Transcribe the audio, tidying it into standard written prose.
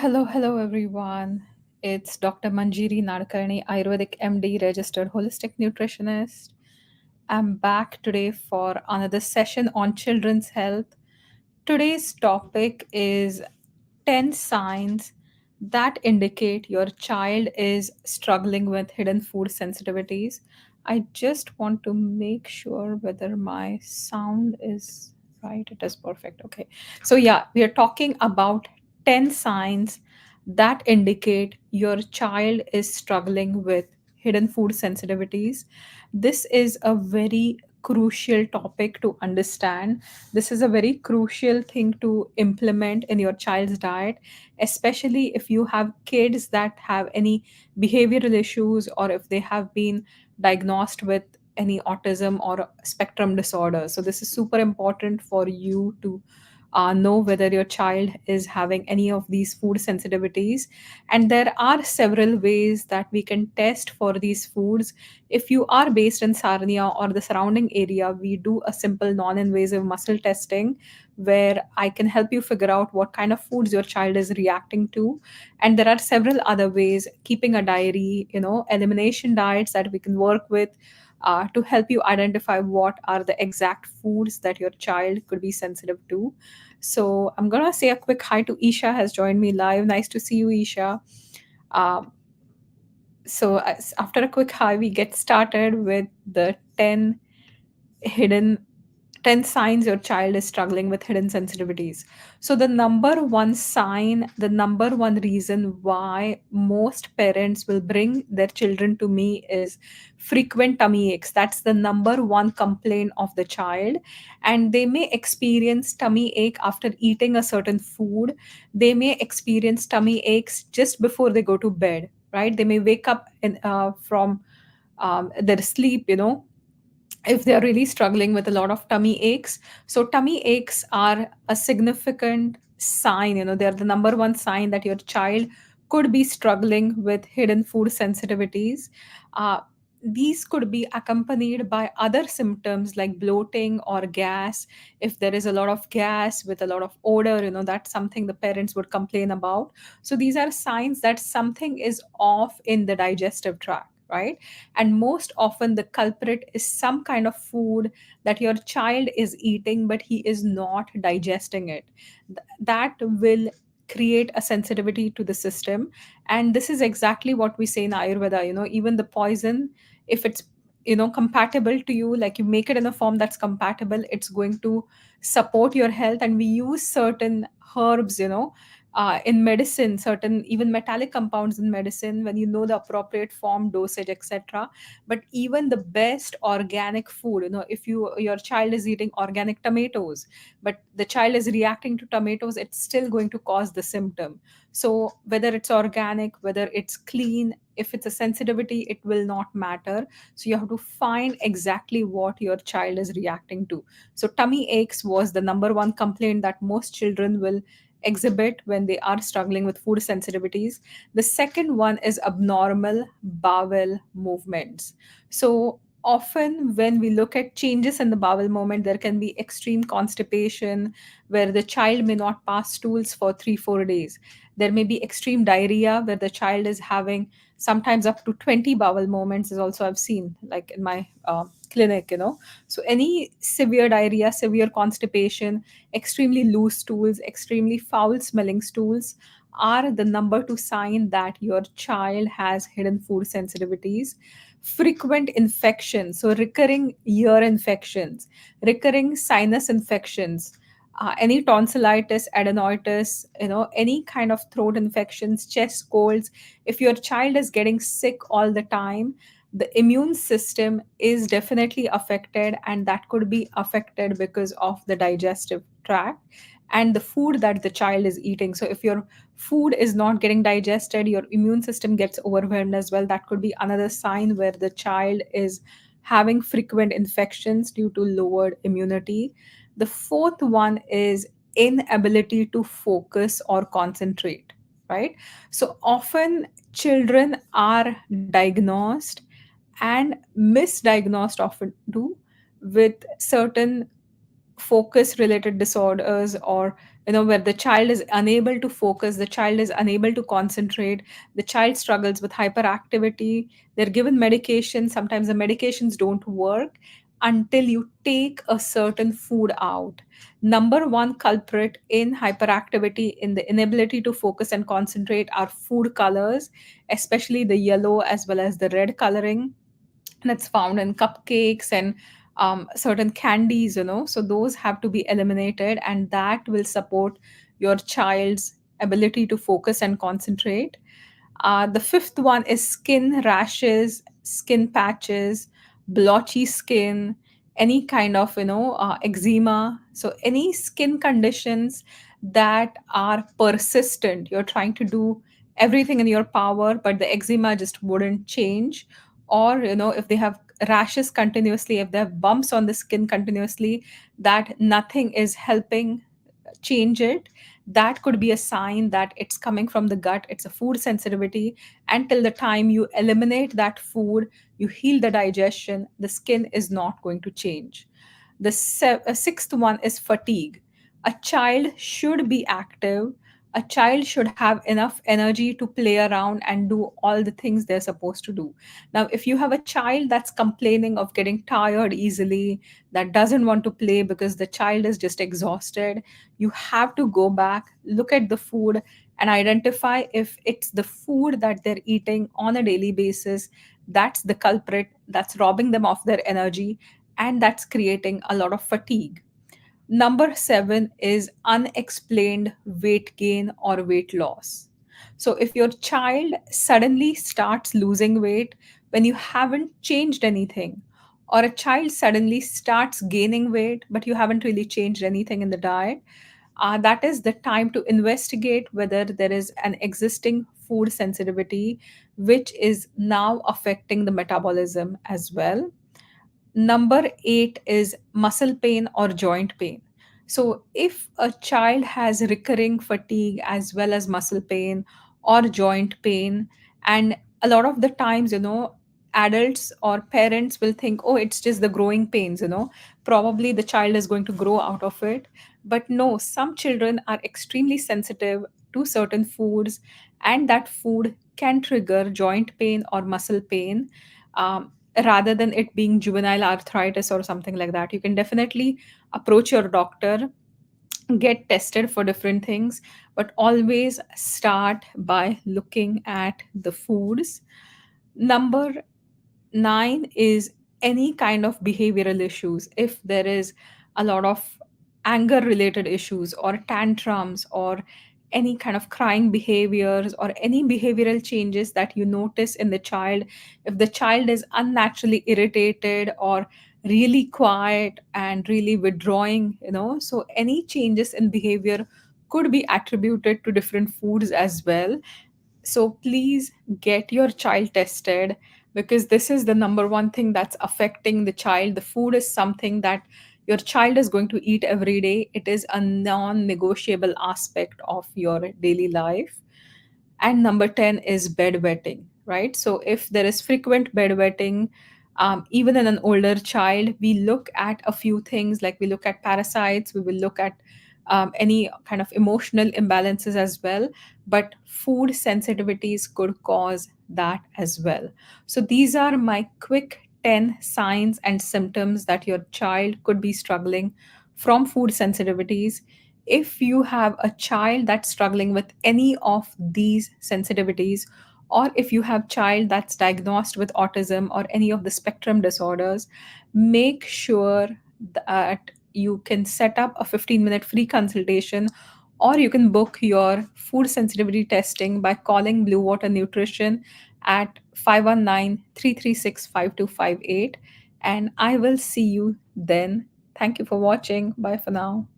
Hello, everyone. It's Dr. Manjiri Nadkarni, Ayurvedic MD, registered holistic nutritionist. I'm back today for another session on children's health. Today's topic is 10 signs that indicate your child is struggling with hidden food sensitivities. I just want to make sure whether my sound is right. It is perfect. Okay. So, yeah, we are talking about 10 signs that indicate your child is struggling with hidden food sensitivities. This is a very crucial topic to understand. This is a very crucial thing to implement in your child's diet, especially if you have kids that have any behavioral issues or if they have been diagnosed with any autism or spectrum disorder. So, this is super important for you to know whether your child is having any of these food sensitivities. And there are several ways that we can test for these foods. If you are based in Sarnia or the surrounding area, we do a simple non invasive muscle testing where I can help you figure out what kind of foods your child is reacting to. And there are several other ways, keeping a diary, elimination diets that we can work with. To help you identify what are the exact foods that your child could be sensitive to. So I'm gonna say a quick hi to Isha has joined me live. Nice to see you, Isha. Um, After a quick hi, we get started with the hidden 10 signs your child is struggling with hidden sensitivities. So the number one sign, the number one reason why most parents will bring their children to me is frequent tummy aches. That's the number one complaint of the child. And they may experience tummy ache after eating a certain food. They may experience tummy aches just before they go to bed, right? They may wake up from their sleep, if they're really struggling with a lot of tummy aches. So, tummy aches are a significant sign, they're the number one sign that your child could be struggling with hidden food sensitivities. Uh, these could be accompanied by other symptoms like bloating or gas. If there is a lot of gas with a lot of odor, that's something the parents would complain about. So, these are signs that something is off in the digestive tract, right? And most often the culprit is some kind of food that your child is eating but he is not digesting it. That will create a sensitivity to the system. And this is exactly what we say in Ayurveda, even the poison, if it's compatible to you, like you make it in a form that's compatible, it's going to support your health. And we use certain herbs, in medicine, certain even metallic compounds in medicine, when you know the appropriate form, dosage, etc. But even the best organic food, if your child is eating organic tomatoes but the child is reacting to tomatoes, it's still going to cause the symptom. So whether it's organic, whether it's clean, if it's a sensitivity, it will not matter. So you have to find exactly what your child is reacting to. So tummy aches was the number one complaint that most children will exhibit when they are struggling with food sensitivities. The second one is abnormal bowel movements. So often when we look at changes in the bowel movement, there can be extreme constipation where the child may not pass stools for 3 4 days. There may be extreme diarrhea where the child is having sometimes up to 20 bowel movements, is also I've seen, like in my clinic. So any severe diarrhea, severe constipation, extremely loose stools, extremely foul smelling stools are the number two sign that your child has hidden food sensitivities. Frequent infections, so recurring ear infections, recurring sinus infections, any tonsillitis, adenoitis, any kind of throat infections, chest colds. If your child is getting sick all the time, the immune system is definitely affected, and that could be affected because of the digestive tract and the food that the child is eating. So if your food is not getting digested, your immune system gets overwhelmed as well. That could be another sign where the child is having frequent infections due to lowered immunity. The fourth one is inability to focus or concentrate, right? So often children are diagnosed and misdiagnosed often too with certain focus related disorders, or where the child is unable to focus, the child is unable to concentrate, the child struggles with hyperactivity. They're given medication, sometimes the medications don't work until you take a certain food out. Number one culprit in hyperactivity, in the inability to focus and concentrate, are food colors, especially the yellow as well as the red coloring that's found in cupcakes and certain candies, so those have to be eliminated, and that will support your child's ability to focus and concentrate. The fifth one is skin rashes, skin patches, blotchy skin, any kind of eczema. So any skin conditions that are persistent, you're trying to do everything in your power, but the eczema just wouldn't change. Or if they have rashes continuously, if they have bumps on the skin continuously, that nothing is helping change it, that could be a sign that it's coming from the gut, it's a food sensitivity. Until the time you eliminate that food, you heal the digestion, the skin is not going to change. The sixth one is fatigue. A child should be active. A child should have enough energy to play around and do all the things they're supposed to do. Now, if you have a child that's complaining of getting tired easily, that doesn't want to play because the child is just exhausted, you have to go back, look at the food, and identify if it's the food that they're eating on a daily basis that's the culprit, that's robbing them of their energy, and that's creating a lot of fatigue. Number seven is unexplained weight gain or weight loss. So, if your child suddenly starts losing weight when you haven't changed anything, or a child suddenly starts gaining weight but you haven't really changed anything in the diet, that is the time to investigate whether there is an existing food sensitivity which is now affecting the metabolism as well. Number eight is muscle pain or joint pain. So, if a child has recurring fatigue as well as muscle pain or joint pain, and a lot of the times, adults or parents will think, oh, it's just the growing pains, probably the child is going to grow out of it. But no, some children are extremely sensitive to certain foods, and that food can trigger joint pain or muscle pain. Rather than it being juvenile arthritis or something like that, you can definitely approach your doctor, get tested for different things, but always start by looking at the foods. Number nine is any kind of behavioral issues. If there is a lot of anger related issues or tantrums or any kind of crying behaviors or any behavioral changes that you notice in the child, if the child is unnaturally irritated or really quiet and really withdrawing, so any changes in behavior could be attributed to different foods as well. So please get your child tested, because this is the number one thing that's affecting the child. The food is something that your child is going to eat every day. It is a non negotiable aspect of your daily life. And number 10 is bedwetting, right? So if there is frequent bedwetting, even in an older child, we look at a few things, like we look at parasites, we will look at any kind of emotional imbalances as well. But food sensitivities could cause that as well. So these are my quick 10 signs and symptoms that your child could be struggling from food sensitivities. If you have a child that's struggling with any of these sensitivities, or if you have child that's diagnosed with autism or any of the spectrum disorders, make sure that you can set up a 15-minute free consultation, or you can book your food sensitivity testing by calling Blue Water Nutrition at 519-336-5258, and I will see you then. Thank you for watching. Bye for now.